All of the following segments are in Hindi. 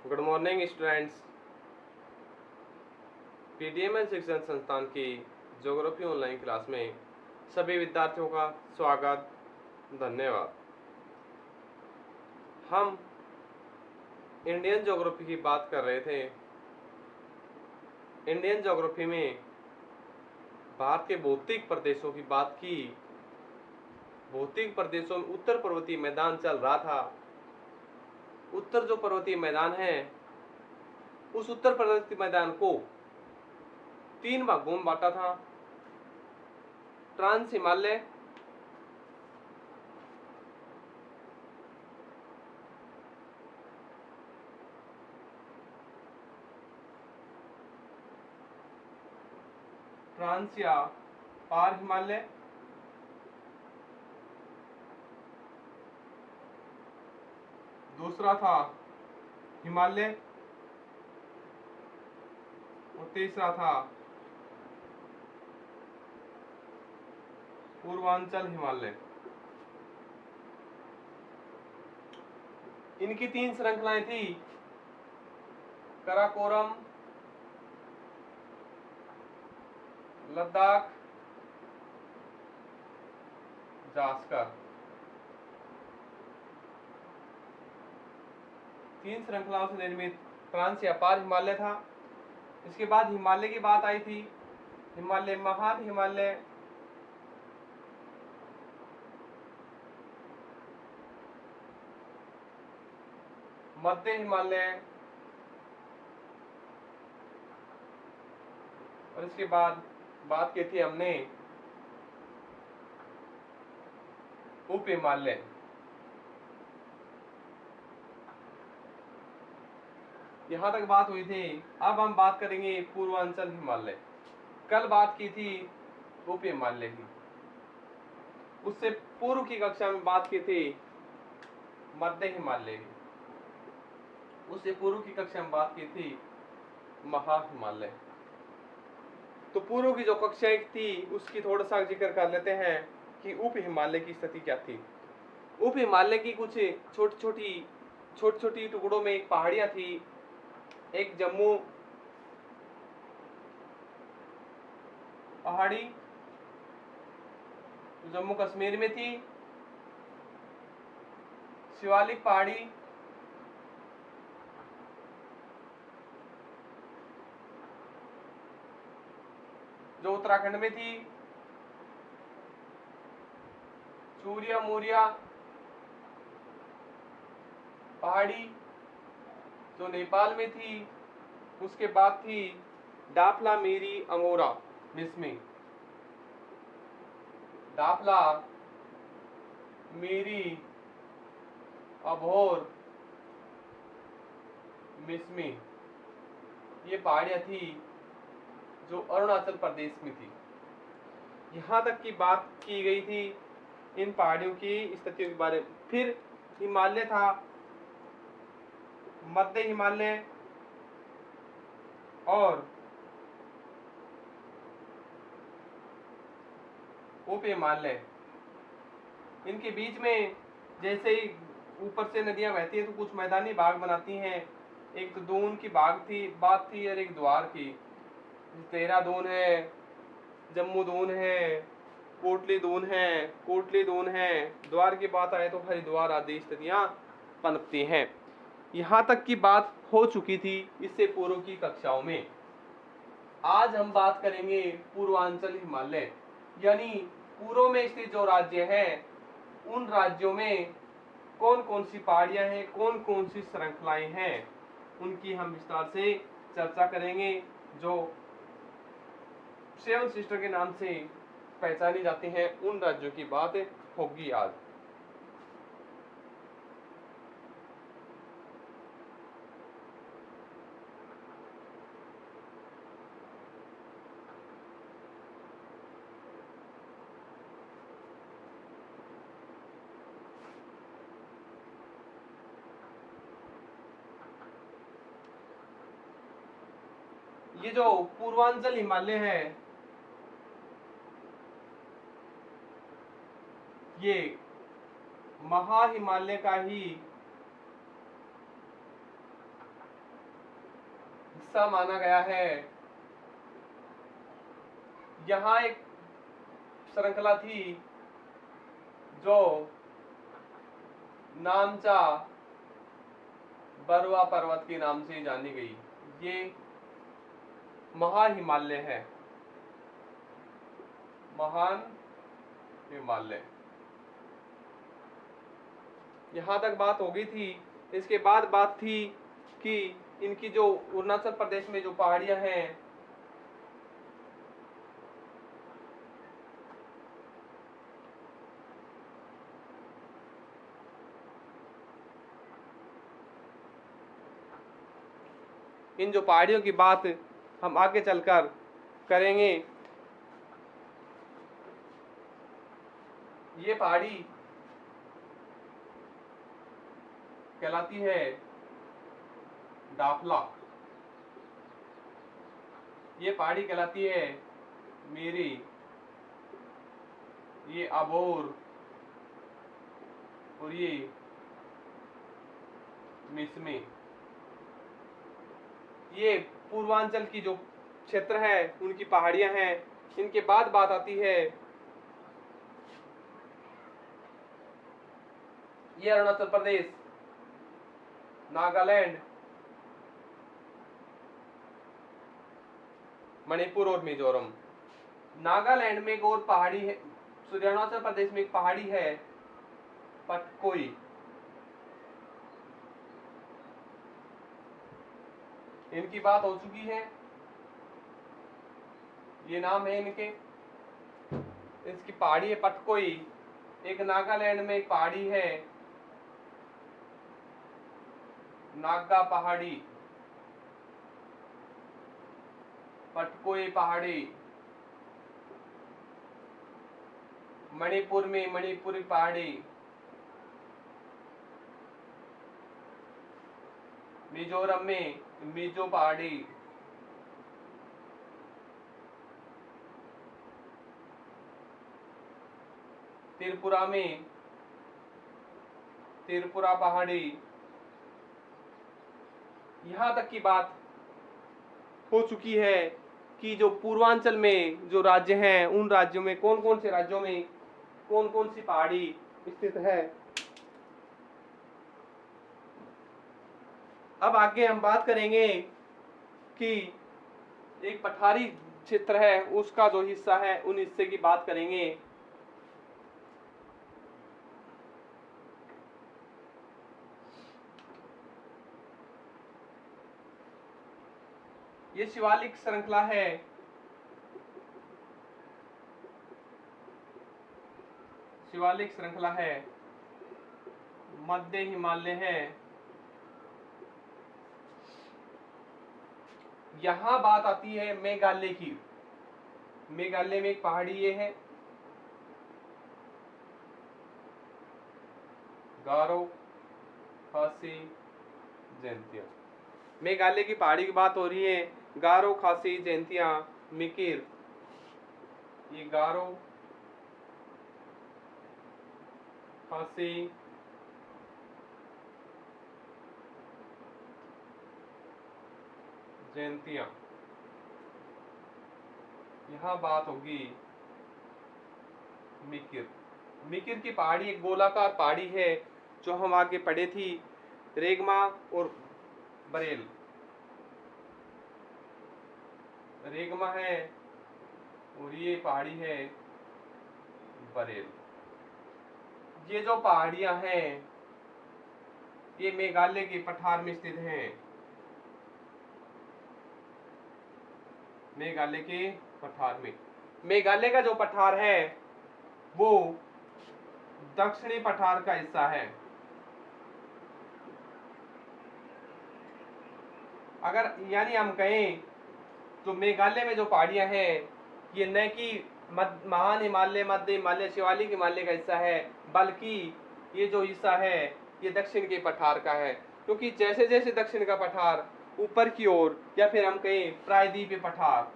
Good morning students. पीडीएमएल शिक्षण संस्थान की ज्योग्राफी ऑनलाइन क्लास में सभी विद्यार्थियों का स्वागत, धन्यवाद। हम इंडियन ज्योग्राफी की बात कर रहे थे। इंडियन ज्योग्राफी में भारत के भौतिक प्रदेशों की बात की। भौतिक प्रदेशों में उत्तर पर्वतीय मैदान चल रहा था। उत्तर जो पर्वतीय मैदान है, उस उत्तर पर्वतीय मैदान को 3 भागों में बांटा था। ट्रांस हिमालय, ट्रांस या पार हिमालय, दूसरा था हिमालय और तीसरा था पूर्वांचल हिमालय। इनकी 3 श्रृंखलाएं थी, काराकोरम, लद्दाख, जास्कर। 3 श्रृंखलाओं से निर्मित ट्रांस या पार हिमालय था। इसके बाद हिमालय की बात आई थी। हिमालय, महान हिमालय, मध्य हिमालय और इसके बाद बात की थी हमने उप हिमालय। यहां तक बात हुई थी। अब हम बात करेंगे पूर्वांचल हिमालय। कल बात की थी उप हिमालय की। उससे पूर्व की कक्षा में बात की थी मध्य हिमालय की। उससे पूर्व की कक्षा में बात की थी महा हिमालय। तो पूर्व की जो कक्षाएं थी उसकी थोड़ा सा जिक्र कर लेते हैं कि उप हिमालय की स्थिति क्या थी। उप हिमालय की कुछ छोटी छोटी टुकड़ों में एक पहाड़ियां थी। एक जम्मू पहाड़ी जम्मू कश्मीर में थी, शिवालिक पहाड़ी जो उत्तराखंड में थी, चूरिया मोरिया पहाड़ी जो नेपाल में थी। उसके बाद थी डाफला, मेरी, अंगोरा, मिसमी। डाफला, मेरी, अभोर, मिसमी, ये पहाड़ियां थी जो अरुणाचल प्रदेश में थी। यहां तक की बात की गई थी इन पहाड़ियों की स्थितियों के बारे में। फिर हिमालय था, मध्य हिमालय और उप हिमालय। इनके बीच में जैसे ही ऊपर से नदियां बहती है तो कुछ मैदानी भाग बनाती हैं। एक तो दून की बात थी और एक द्वार की। देहरादून है, जम्मू दून है, कोटली दून है। द्वार की बात आए तो हरिद्वार आदि स्थितियां पनपती हैं। यहाँ तक की बात हो चुकी थी इससे पूर्व की कक्षाओं में। आज हम बात करेंगे पूर्वांचल हिमालय, यानी पूर्व में स्थित जो राज्य हैं उन राज्यों में कौन कौन सी पहाड़ियां हैं, कौन कौन सी श्रृंखलाएं हैं, उनकी हम विस्तार से चर्चा करेंगे। जो 7 सिस्टर के नाम से पहचानी जाती हैं उन राज्यों की बात होगी आज। ये जो पूर्वांचल हिमालय है, ये महा हिमालय का ही हिस्सा माना गया है। यहाँ एक श्रृंखला थी जो नामचा बरुआ पर्वत के नाम से जानी गई। ये महान हिमालय है, महान हिमालय। यहाँ तक बात हो गई थी। इसके बाद बात थी कि इनकी जो अरुणाचल प्रदेश में जो पहाड़ियां हैं, इन जो पहाड़ियों की बात हम आगे चलकर करेंगे। ये पहाड़ी कहलाती है दाफला, ये पहाड़ी कहलाती है मेरी, ये अबोर और ये मिसमी। ये पूर्वांचल की जो क्षेत्र है उनकी पहाड़ियां हैं। इनके बाद बात आती है ये अरुणाचल प्रदेश, नागालैंड, मणिपुर और मिजोरम। नागालैंड में एक और पहाड़ी है, अरुणाचल प्रदेश में एक पहाड़ी है पटकोई। इनकी बात हो चुकी है, ये नाम है इनके। इसकी पहाड़ी है पटकोई। एक नागालैंड में एक पहाड़ी है नागा पहाड़ी, पटकोई पहाड़ी। मणिपुर में मणिपुरी पहाड़ी, मिजोरम में मिजो पहाड़ी, त्रिपुरा में त्रिपुरा पहाड़ी। यहाँ तक की बात हो चुकी है कि जो पूर्वांचल में जो राज्य हैं उन राज्यों में कौन कौन से राज्यों में कौन कौन सी पहाड़ी स्थित है। अब आगे हम बात करेंगे कि एक पठारी क्षेत्र है उसका जो हिस्सा है उन हिस्से की बात करेंगे। ये शिवालिक श्रृंखला है, शिवालिक श्रृंखला है, मध्य हिमालय है। यहां बात आती है मेघालय की। मेघालय में एक पहाड़ी ये है गारो खासी जयंतिया। मेघालय की पहाड़ी की बात हो रही है, गारो खासी जयंतिया मिकिर। ये गारो खासी जयंतिया। यहां बात होगी मिकिर। मिकिर की पहाड़ी एक गोलाकार पहाड़ी है जो हम आगे पढ़े थी, रेगमा और बरेल। रेगमा है और ये पहाड़ी है बरेल। ये जो पहाड़ियां हैं ये मेघालय के पठार में स्थित हैं, मेघालय के पठार में। मेघालय का जो पठार है वो दक्षिणी पठार का हिस्सा है। अगर यानी हम कहें तो मेघालय में जो पहाड़ियां हैं ये न कि महान हिमालय, मध्य हिमालय, शिवालिक हिमालय का हिस्सा है, बल्कि ये जो हिस्सा है ये दक्षिण के पठार का है। क्योंकि जैसे जैसे दक्षिण का पठार ऊपर की ओर या फिर हम कहें प्रायद्वीपीय पठार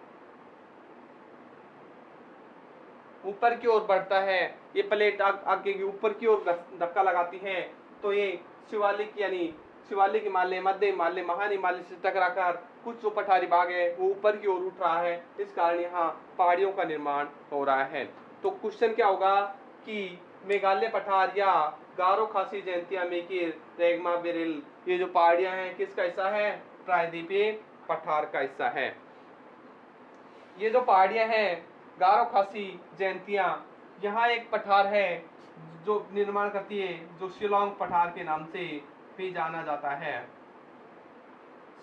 ऊपर की ओर बढ़ता है, ये प्लेट आगे की ऊपर की ओर धक्का लगाती है तो ये शिवालिक यानी शिवालिक हिमालय, मध्य हिमालय, महान हिमालय से टकराकर कुछ जो पठारी भाग है वो ऊपर की ओर उठ रहा है, इस कारण यहाँ पहाड़ियों का निर्माण हो रहा है। तो क्वेश्चन क्या होगा कि मेघालय पठार या गारो खासी जयंतिया मेकिर रेगमा बेरिल, ये जो पहाड़ियां हैं किसका हिस्सा है? प्रायद्वीपीय पठार का हिस्सा है। ये जो पहाड़ियां हैं गारो खासी जयंतिया, यहाँ एक पठार है जो निर्माण करती है, जो शिलोंग पठार के नाम से भी जाना जाता है।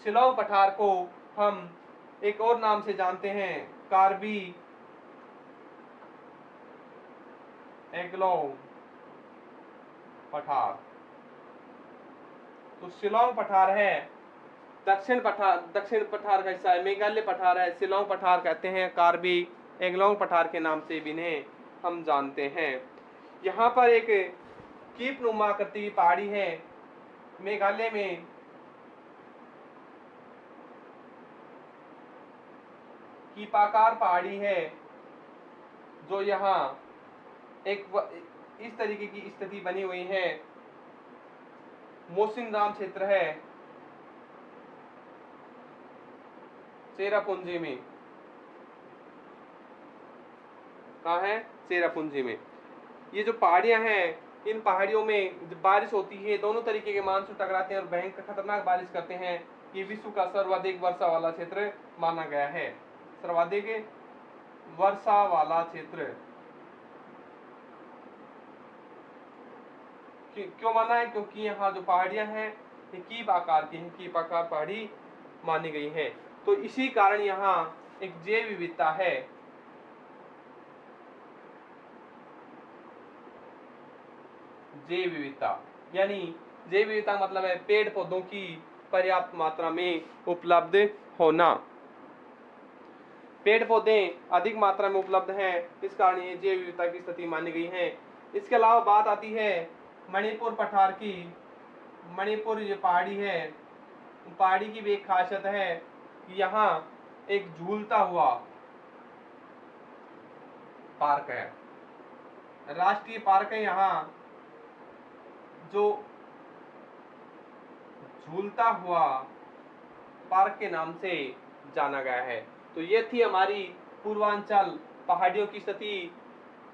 शिलोंग पठार को हम एक और नाम से जानते हैं, कार्बी एंगलोंग पठार। तो शिलोंग पठार है दक्षिण पठार का हिस्सा है, मेघालय पठार है, शिलोंग पठार कहते हैं, कार्बी एंगलोंग पठार के नाम से भी इन्हें हम जानते हैं। यहाँ पर एक कीप नुमा आकृति की पहाड़ी है मेघालय में, कीपाकार पहाड़ी है, जो यहाँ एक इस तरीके की स्थिति बनी हुई है। मोसिनराम क्षेत्र है चेरापूंजी में, कहाँ है? चेरापूंजी में। ये जो पहाड़ियां हैं, इन पहाड़ियों में जब बारिश होती है दोनों तरीके के मानसून टकराते हैं और भयंकर खतरनाक बारिश करते हैं। ये विश्व का सर्वाधिक वर्षा वाला क्षेत्र माना गया है, सर्वाधिक वर्षा वाला क्षेत्र। क्यों माना है? क्योंकि यहाँ जो पहाड़ियां हैं ये कीप आकार की हैं, कीप आकार पहाड़ी मानी गई है। तो इसी कारण यहाँ एक जैव विविधता है। जैव विविधता यानी जैव विविधता मतलब है पेड़ पौधों की पर्याप्त मात्रा में उपलब्ध होना। पेड़ पौधे अधिक मात्रा में उपलब्ध हैं, इस कारण ये जैव विविधता की स्थिति मानी गई है। इसके अलावा बात आती है मणिपुर पठार की। मणिपुर जो पहाड़ी है, पहाड़ी की भी एक खासियत है कि यहाँ एक झूलता हुआ पार्क है, राष्ट्रीय पार्क है यहाँ, जो झूलता हुआ पार्क के नाम से जाना गया है। तो ये थी हमारी पूर्वांचल पहाड़ियों की स्थिति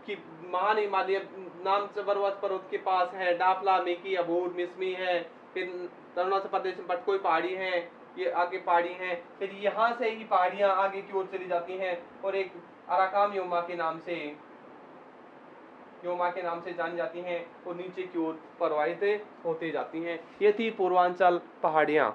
कि महान हिमालय नाम पर्वत के पास है, डाफला, मेकी, अबूर, मिसमी है, फिर अरुणाचल प्रदेश में बटकोई पहाड़ी है, ये आगे पहाड़ी हैं, फिर यहाँ से ही पहाड़ियाँ आगे की ओर चली जाती हैं और एक अराकाम योमा के नाम से जानी जाती हैं और नीचे की ओर प्रवाहित होती जाती हैं। ये थी पूर्वांचल पहाड़ियाँ।